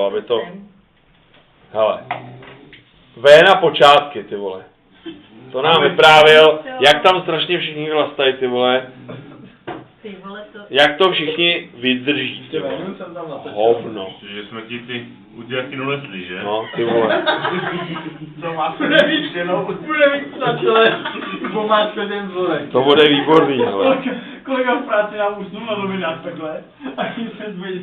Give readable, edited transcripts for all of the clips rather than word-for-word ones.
aby to... Hele. V na počátky, ty vole. To nám vyprávěl, jak tam strašně všichni chlastají, ty vole. Jak to všichni vydrží, ty vole. Hovno. Že jsme ti ty udělaky donesli, že? No, ty vole. To máš víc, jenom bude víc na čele, bo máš jeden vzorek. To bude výborný, hele. Kolega v práci nám usnul na novinách takhle, a když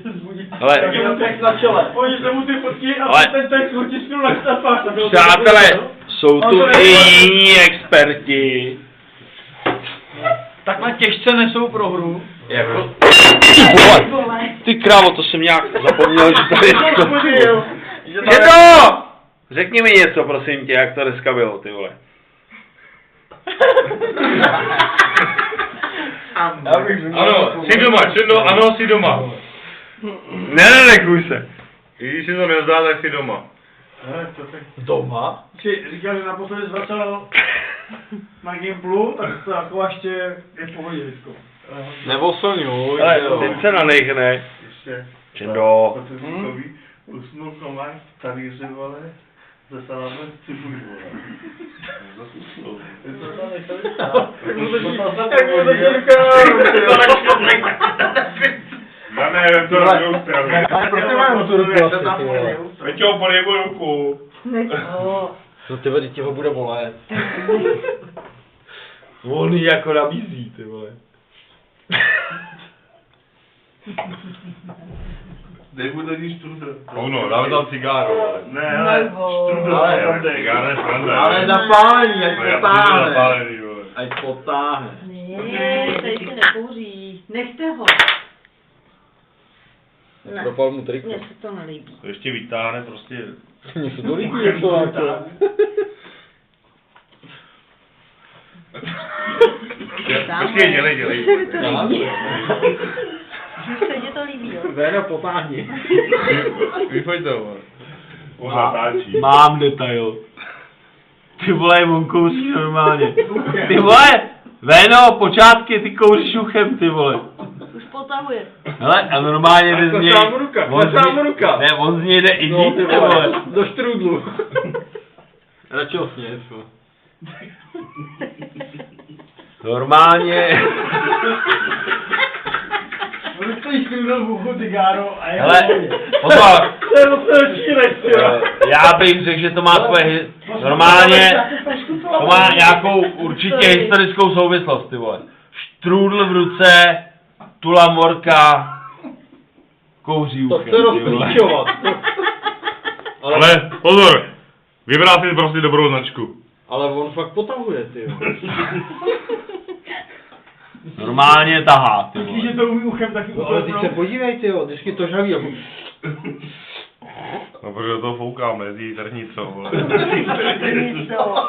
se zbudí, hele. tak jenom text na čele. Oni se mu ty fotky a ale ten text otisknul na štafář. přátelé, jsou tu i jiní experti. Takhle těžce nesou pro hru. Jako... Ty krávo, to jsem nějak zapomněl, že tady je to... Že to! Řekni mi něco, prosím tě, jak to dneska bylo, ty vole. Ano, jsi doma, Čendo, ano, jsi doma. Nenekuj se. Když si to nezdá, tak jsi doma. Doma? Říkal, že naposledy zvracel na Gimplu, tak to jako ještě je v pohodě, Lidko. Nebo Soniu, ale teď se nanechne. Čendo. Usnul Tomáš tady se vole, ze saláme cibuli vole. Já nevím, to na druhou stranu. Proto mám tu ruku asi, ty vole. Veď ho podjebu ruku. No ty vole, ti ho bude bolet. On ji jako nabízí, ty vole. Dej mu tady štrudr. Hovno, dáme tam cigáro, vole. Ne, ale štrudr, ale cigáro je sranda. Ale zapálení, ať potáhne. Vole. Ať potáhne. Ne, tady se nekouří. Nechte ho. Ne, Propal mu triko. mně se to nelíbí. To ještě vytáhne prostě. Mně se to líbí, jak to jako. Počkej, dělej. Že se mi to líbí. Že se mě to líbí, jo. Véno, potáhni. Vyfoď to, vole. On natáčí. Mám detail. Ty vole, on kouří normálně. Ty vole, Véno, počátky, ty kouříš uchem, ty vole. Už potahuje. Hele, a normálně jde z něj... Klesá mu ruka. Ne, on z něj jde i No, dít, ty ty vole. vole, do štrůdlu. Radši ho sněd, vole. Normálně... On stojí štrudl v uchu cigáro a je Hele, pozor. To je docela šíleč, jo. Já bych řekl, že to má svoje... Normálně... To má nějakou určitě historickou souvislost, ty vole. Štrůdl v ruce, tula morka, kouří To uchem, chce ty vole. rozklíčovat. Ale pozor, vybral si prostě dobrou značku. Ale on fakt potahuje, ty jo. Normálně tahá, ty Když vole. je to umí uchem, tak No, ale teď se podívej, ty jo, vždycky to žaví, jako... No, protože to fouká mezi trhnico, vole. Trnico.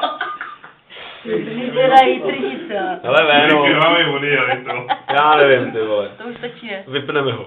Vyzerají trnice. Hele, Véno, Vypíráme vody, ale to. já nevím, ty vole. To už stačí, ne? Vypneme ho.